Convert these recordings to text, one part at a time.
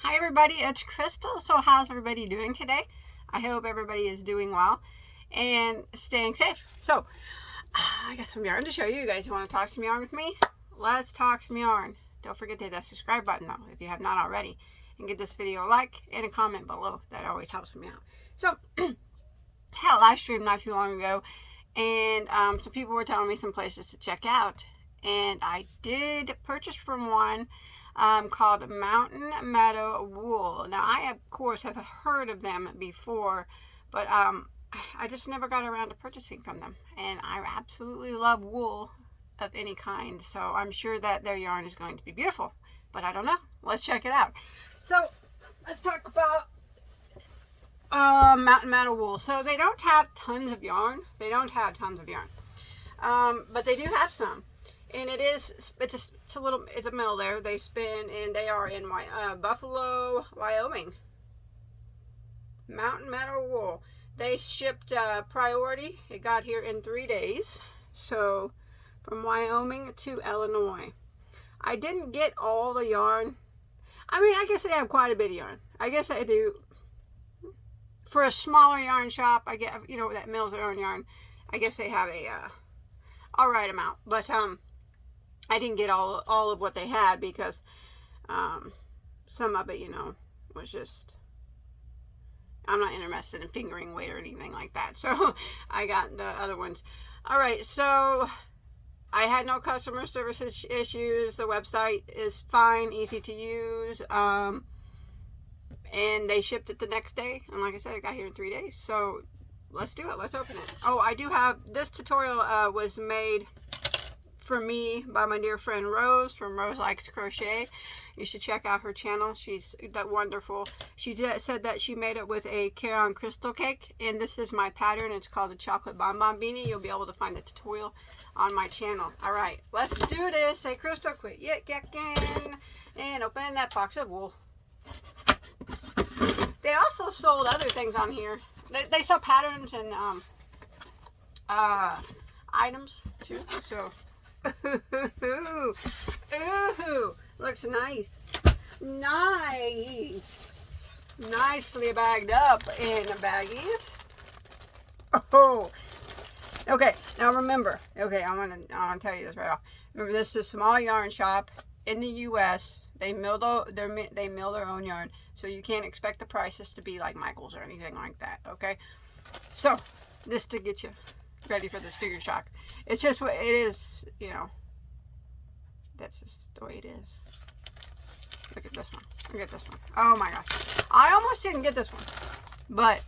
Hi everybody, it's Crystal. So how's everybody doing today? I hope everybody is doing well and staying safe. So I got some yarn to show you. You guys want to talk some yarn with me? Let's talk some yarn. Don't forget to hit that subscribe button though if you have not already, and give this video a like and a comment below. That always helps me out. So had a live stream not too long ago, and some people were telling me some places to check out, and I did purchase from one called Meadow Wool. Now I of course have heard of them before, but I just never got around to purchasing from them, and I absolutely love wool of any kind, so I'm sure that their yarn is going to be beautiful, but I don't know. Let's check it out. So let's talk about Meadow Wool. So they don't have tons of yarn. But they do have some. And it's a mill there. They spin, and they are in Buffalo, Wyoming. Meadow Wool. They shipped priority. It got here in 3 days. So from Wyoming to Illinois. I didn't get all the yarn. I mean, I guess they have quite a bit of yarn. I guess I do. For a smaller yarn shop, I get, that mills their own yarn. I guess they have a all right amount. But I didn't get all of what they had because some of it, was just, I'm not interested in fingering weight or anything like that. So I got the other ones. All right, so I had no customer service issues. The website is fine, easy to use. And they shipped it the next day. And like I said, it got here in 3 days. So let's do it. Let's open it. Oh, I do have, this tutorial was made for me by my dear friend Rose from Rose Likes Crochet. You should check out her channel. She's wonderful. She said that she made it with a Caron crystal cake, and this is my pattern. It's called the chocolate bonbon beanie. You'll be able to find the tutorial on my channel. All right, let's do this. Say Crystal, quit yakking, and open that box of wool. They also sold other things on here. They sell patterns and items too. So ooh, looks nice. Nicely bagged up in baggies. Oh, okay. Now remember, I want to tell you this right off. Remember, this is a small yarn shop in the U.S. They mill their own yarn, so you can't expect the prices to be like Michael's or anything like that. Okay, so this to get you ready for the sticker shock. It's just what it is, that's just the way it is. Look at this one. Oh my gosh, I almost didn't get this one, but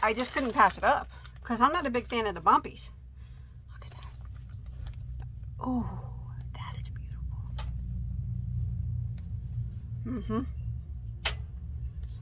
I just couldn't pass it up because I'm not a big fan of the bumpies. Look at that. Oh, that is beautiful.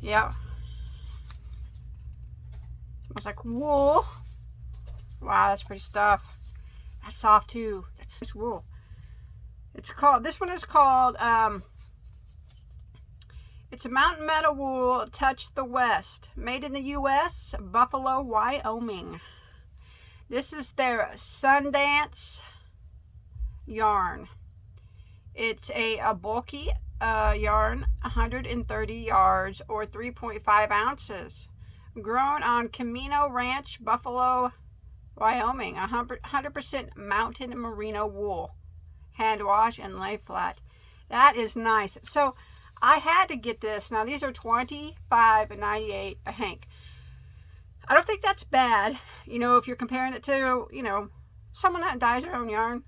Yeah, smells like wool. Wow, that's pretty stuff. That's soft too. That's just wool. This one is called, it's a Meadow Wool Touch the West. Made in the U.S., Buffalo, Wyoming. This is their Sundance yarn. It's a bulky yarn, 130 yards or 3.5 ounces. Grown on Camino Ranch, Buffalo, Wyoming. 100% mountain merino wool. Hand wash and lay flat. That is nice. So I had to get this. Now these are $25.98 a hank. I don't think that's bad. If you're comparing it to, someone that dyes their own yarn.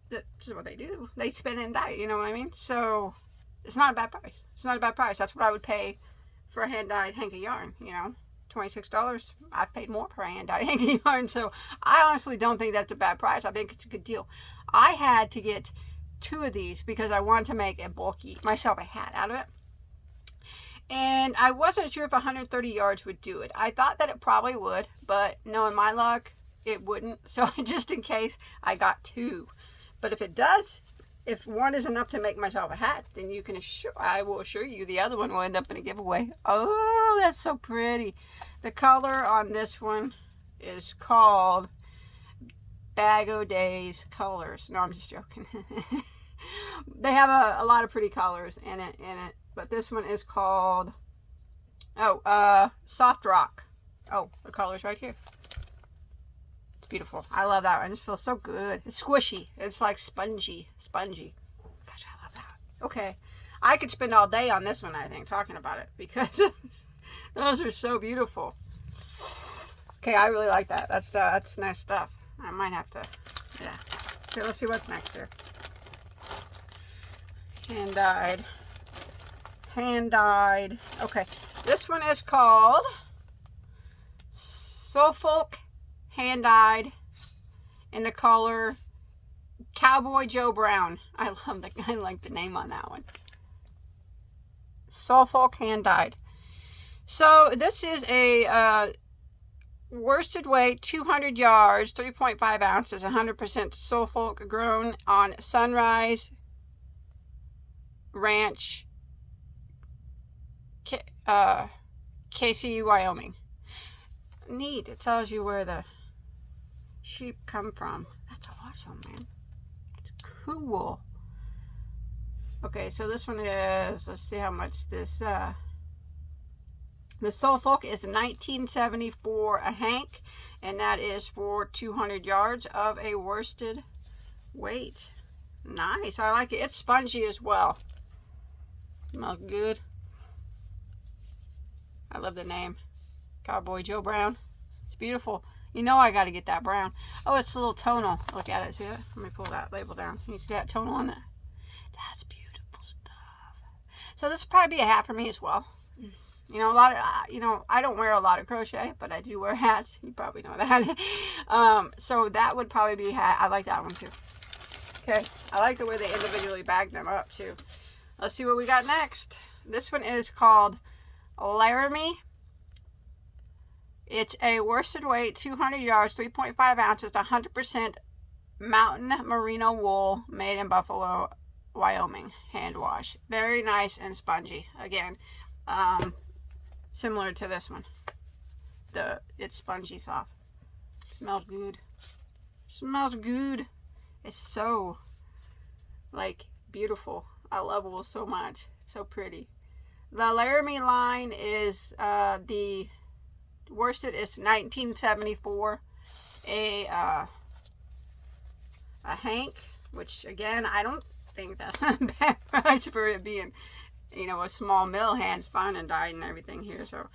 This is what they do. They spin and dye. You know what I mean? So it's not a bad price. That's what I would pay for a hand-dyed hank of yarn, $26. I've paid more for a hand-dyed hank of yarn, so I honestly don't think that's a bad price. I think it's a good deal. I had to get 2 of these because I wanted to make myself a hat out of it. And I wasn't sure if 130 yards would do it. I thought that it probably would, but knowing my luck, it wouldn't. So just in case, I got 2. But if it does, if one is enough to make myself a hat, then I will assure you the other one will end up in a giveaway. Oh, that's so pretty. The color on this one is called Bagoday's colors. No, I'm just joking. They have a lot of pretty colors in it, but this one is called, Soft Rock. Oh, the color's right here. It's beautiful. I love that one. It just feels so good. It's squishy. It's like spongy. Gosh, I love that. Okay. I could spend all day on this one, I think, talking about it, because those are so beautiful. Okay, I really like that. That's nice stuff. I might have to, yeah. Okay, let's see what's next here. Handdyed. Okay, this one is called Suffolk Handdyed in the color Cowboy Joe Brown. I like the name on that one. Suffolk Handdyed. So this is a worsted weight, 200 yards, 3.5 ounces, 100% Suffolk, grown on Sunrise Ranch, KC, Wyoming. Neat. It tells you where the sheep come from. That's awesome, man. It's cool. Okay, so this one is, let's see how much this, the Suffolk is 1974 a hank, and that is for 200 yards of a worsted weight. Nice. I like it. It's spongy as well. Smells good. I love the name. Cowboy Joe Brown. It's beautiful. You know I got to get that brown. Oh, it's a little tonal. Look at it. See it? Let me pull that label down. You see that tonal on there? That's beautiful stuff. So this will probably be a hat for me as well. You know, a lot of, I don't wear a lot of crochet, but I do wear hats. You probably know that. So that would probably be a hat. I like that one too. Okay. I like the way they individually bag them up too. Let's see what we got next. This one is called Laramie. It's a worsted weight, 200 yards, 3.5 ounces, 100% mountain merino wool, made in Buffalo, Wyoming. Hand wash. Very nice and spongy. Again, similar to this one. It's spongy soft. Smells good. Smells good. It's so, like, beautiful. I love wool so much. It's so pretty. The Laramie line is, the worsted is 1974. A hank, which, again, I don't think that's a bad price for it being, you know, a small mill, hand spun and dyed and everything here. So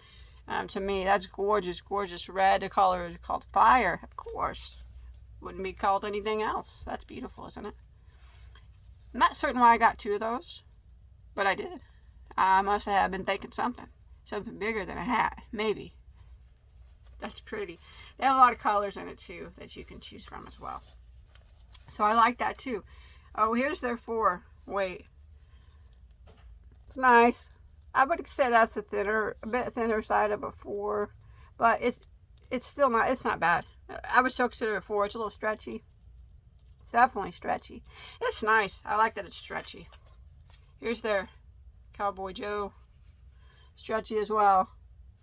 to me, that's gorgeous. Gorgeous red. The color is called fire, of course. Wouldn't be called anything else. That's beautiful, isn't it? I'm not certain why I got two of those, but I did. I must have been thinking something bigger than a hat, maybe. That's pretty. They have a lot of colors in it too that you can choose from as well. So I like that too. Oh, here's their 4 weight. Nice. I would say that's a bit thinner side of a 4, but it's still not. It's not bad. I would still consider it a 4. It's a little stretchy. It's definitely stretchy. It's nice. I like that it's stretchy. Here's their Cowboy Joe. Stretchy as well.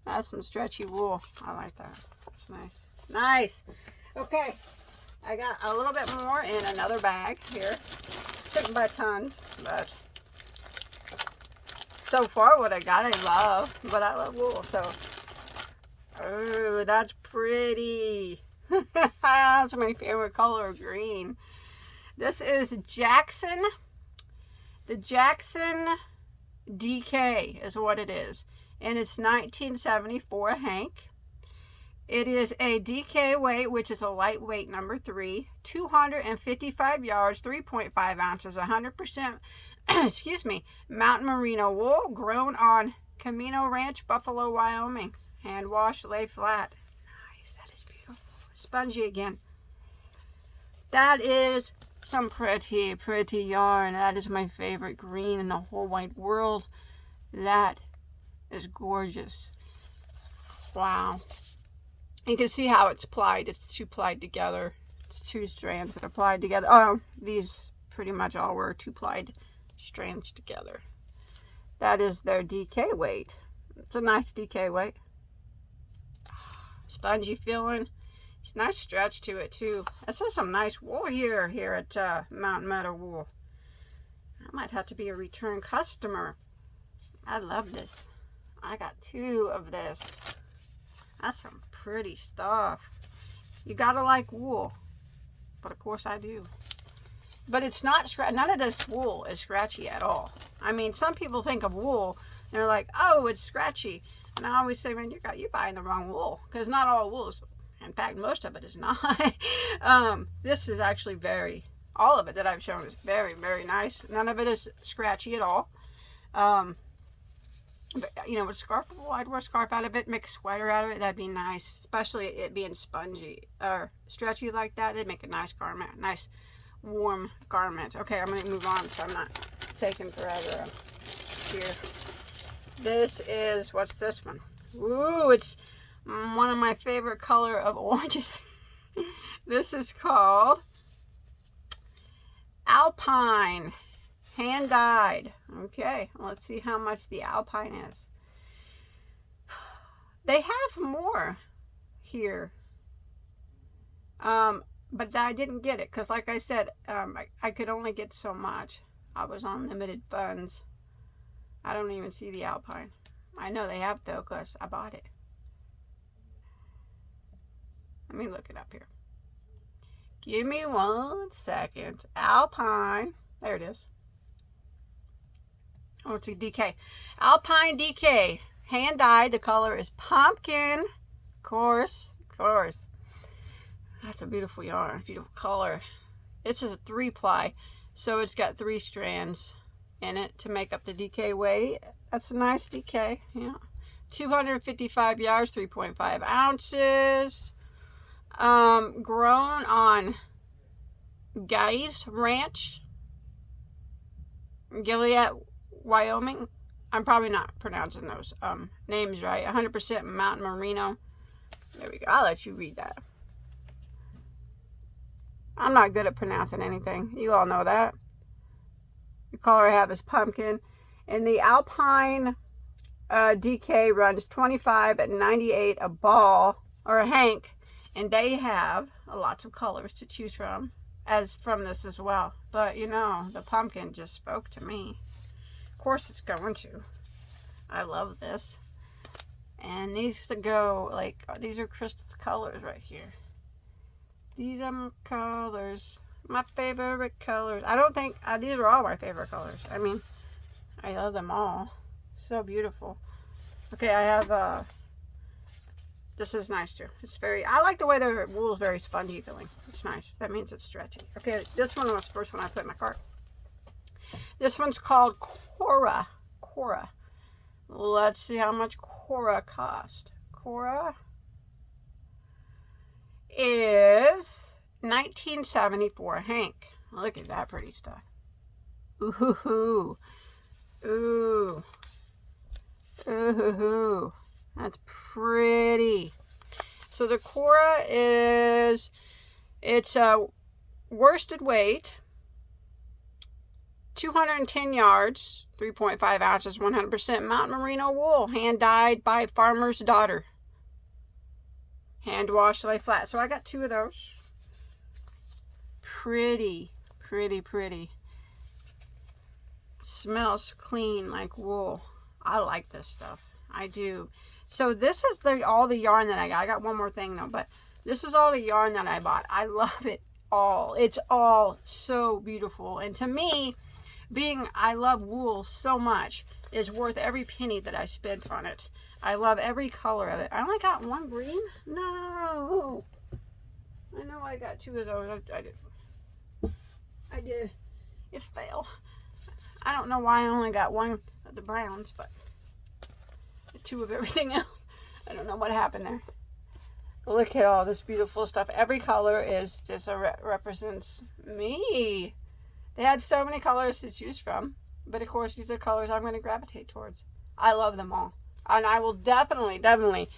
That's some stretchy wool. I like that. That's nice. Nice. Okay. I got a little bit more in another bag here. Couldn't buy tons, but so far what I got I love. But I love wool, so. Oh, that's pretty. That's my favorite color, green. This is Jackson. The Jackson DK is what it is. And it's 1974 hank. It is a DK weight, which is a lightweight number 3. 255 yards, 3.5 ounces, 100%, excuse me, mountain merino wool, grown on Camino Ranch, Buffalo, Wyoming. Hand wash, lay flat. Nice, that is beautiful. Spongy again. That is some pretty, pretty yarn. That is my favorite green in the whole wide world. That is gorgeous. Wow. You can see how it's plied. It's 2 plied together. It's 2 strands that are plied together. Oh, these pretty much all were 2 plied strands together. That is their DK weight. It's a nice DK weight. Spongy feeling. It's a nice stretch to it too. This is some nice wool here at Mountain Meadow Wool. I might have to be a return customer. I love this. I got 2 of this. That's some pretty stuff. You gotta like wool, but of course I do. But it's not none of this wool is scratchy at all. I mean, some people think of wool and they're like, oh, it's scratchy. And I always say, man, you're buying the wrong wool, because not all wool is. In fact, most of it is not. This is actually all of it that I've shown is very, very nice. None of it is scratchy at all. But, you know, with scarf, I'd wear a scarf out of it, make a sweater out of it. That'd be nice, especially it being spongy or stretchy like that. They'd make a nice garment, nice warm garment. Okay, I'm going to move on so I'm not taking forever here. This is, what's this one? Ooh, it's one of my favorite color of oranges. This is called Alpine, hand dyed. Okay, let's see how much the Alpine is. They have more here, but I didn't get it because, like I said, I could only get so much. I was on limited funds. I don't even see the Alpine. I know they have though, because I bought it. Let me look it up here. Give me 1 second. Alpine. There it is. Oh, it's a DK. Alpine DK. Hand dyed. The color is pumpkin. Of course. That's a beautiful yarn. Beautiful color. This is a 3-ply. So it's got 3 strands in it to make up the DK weight. That's a nice DK. Yeah. 255 yards, 3.5 ounces. Grown on Guys Ranch, Gilead, Wyoming. I'm probably not pronouncing those names right. 100% mountain merino. There we go. I'll let you read that. I'm not good at pronouncing anything. You all know that. The color I have is pumpkin. And the Alpine DK runs 25 at 98 a ball, or a hank. And they have lots of colors to choose from, as from this as well. But, you know, the pumpkin just spoke to me. Of course it's going to. I love this. And these to go, like, these are Crystal's colors right here. These are my colors. My favorite colors. I don't think, these are all my favorite colors. I mean, I love them all. So beautiful. Okay, I have, this is nice too. It's very, I like the way the wool is very spongy feeling. It's nice. That means it's stretchy. Okay, this one was the first one I put in my cart. This one's called Quora. Quora. Let's see how much Quora cost. Quora is $19.74 hank. Look at that pretty stuff. Ooh. Ooh. Ooh. That's pretty. So the Quora is, it's a worsted weight, 210 yards, 3.5 ounces, 100% mountain merino wool, hand dyed by farmer's daughter. Hand washed, lay flat. So I got 2 of those. Pretty. Smells clean like wool. I like this stuff. I do. So this is all the yarn that I got. I got one more thing though, but this is all the yarn that I bought. I love it all. It's all so beautiful. And to me, I love wool so much, is worth every penny that I spent on it. I love every color of it. I only got 1 green? No. I know I got 2 of those. I did. It failed. I don't know why I only got 1 of the browns, but 2 of everything else. I don't know what happened there. Look at all this beautiful stuff. Every color is just represents me. They had so many colors to choose from, but of course these are colors I'm going to gravitate towards. I love them all, and I will definitely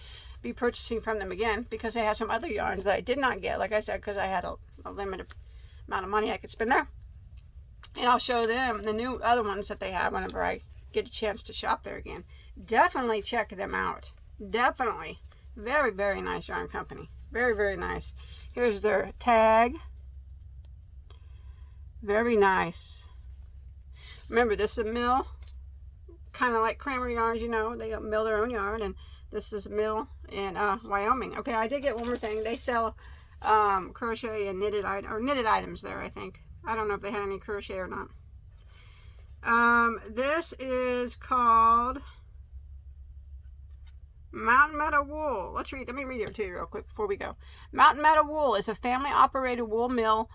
be purchasing from them again, because they have some other yarns that I did not get, like I said, because I had a limited amount of money I could spend there. And I'll show them the new other ones that they have whenever I get a chance to shop there again. Definitely check them out. Definitely. Very nice yarn company. Very nice. Here's their tag. Very nice. Remember, this is a mill. kind of like Kramer yarns, you know, they mill their own yarn, and this is a mill in Wyoming. Okay, I did get one more thing. They sell crochet and knitted items there, I think. I don't know if they had any crochet or not. This is called Mountain Meadow Wool. Let me read it to you real quick before we go. Mountain Meadow Wool is a family-operated wool mill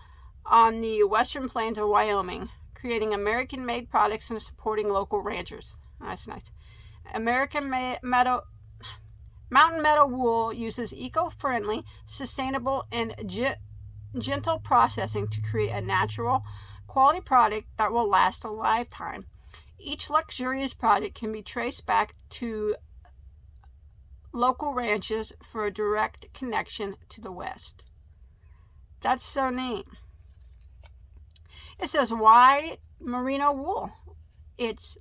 on the western plains of Wyoming, creating American-made products and supporting local ranchers. That's nice. Mountain Meadow Wool uses eco-friendly, sustainable, and gentle processing to create a natural, quality product that will last a lifetime. Each luxurious product can be traced back to local ranches for a direct connection to the West. That's so neat. It says, why merino wool? It's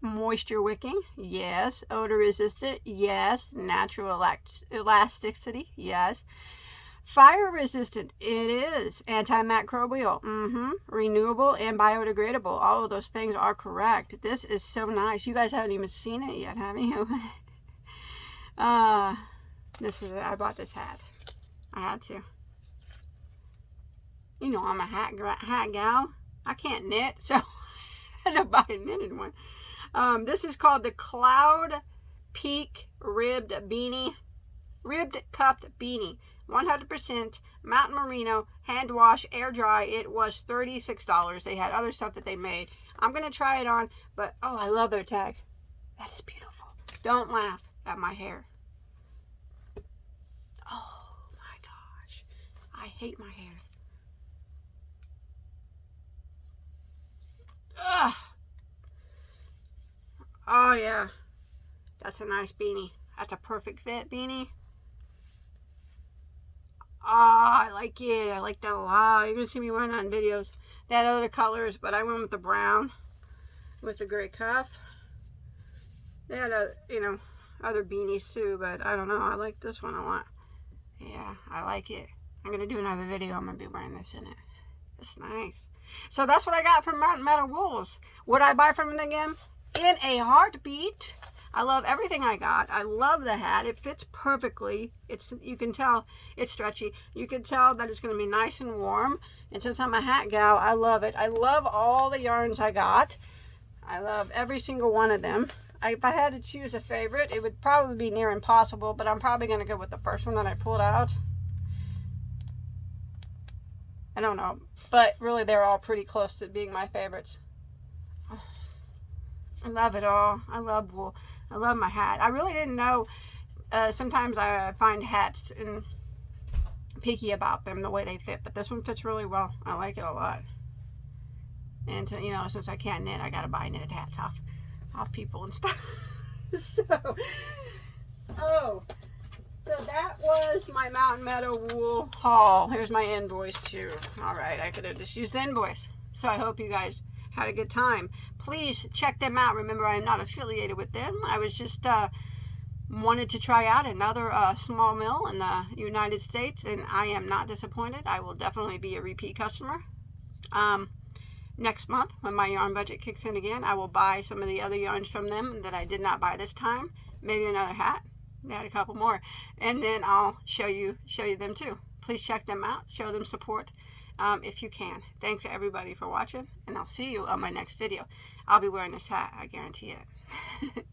moisture wicking, yes. Odor resistant, yes. Natural elasticity, yes. Fire resistant, it is. Antimicrobial, renewable and biodegradable. All of those things are correct. This is so nice. You guys haven't even seen it yet, have you? This is it. I bought this hat. I had to. You know, I'm a hat gal. I can't knit, so I had to buy a knitted one. This is called the Cloud Peak Ribbed Cuffed Beanie. 100% mountain merino, hand wash, air dry. It was $36. They had other stuff that they made. I'm going to try it on, but oh, I love their tag. That is beautiful. Don't laugh at my hair. Oh my gosh. I hate my hair. Ugh. Oh yeah. That's a nice beanie. That's a perfect fit beanie. Oh, I like it. I like that a lot. You're going to see me wearing that in videos. They had other colors, but I went with the brown with the gray cuff. They had, other beanies too, but I don't know. I like this one a lot. Yeah, I like it. I'm going to do another video. I'm going to be wearing this in it. It's nice. So that's what I got from Mountain Meadow Wools. Would I buy from them again? In a heartbeat. I love everything I got. I love the hat. It fits perfectly. You can tell it's stretchy. You can tell that it's going to be nice and warm. And since I'm a hat gal, I love it. I love all the yarns I got. I love every single one of them. If I had to choose a favorite, it would probably be near impossible, but I'm probably going to go with the first one that I pulled out. I don't know, but really they're all pretty close to being my favorites. I love it all. I love wool. I love my hat. I really didn't know. Sometimes I find hats and picky about them, the way they fit, but this one fits really well. I like it a lot. And since I can't knit, I gotta buy knitted hats off people and stuff. So that was my Mountain Meadow wool haul. Here's my invoice too. All right, I could have just used the invoice. So I hope you guys had a good time. Please check them out. Remember, I am not affiliated with them. I was just wanted to try out another small mill in the United States, and I am not disappointed. I will definitely be a repeat customer. Next month, when my yarn budget kicks in again, I will buy some of the other yarns from them that I did not buy this time. Maybe another hat. They had a couple more, and then I'll show you them too. Please check them out. Show them support. If you can. Thanks everybody for watching, and I'll see you on my next video. I'll be wearing this hat, I guarantee it.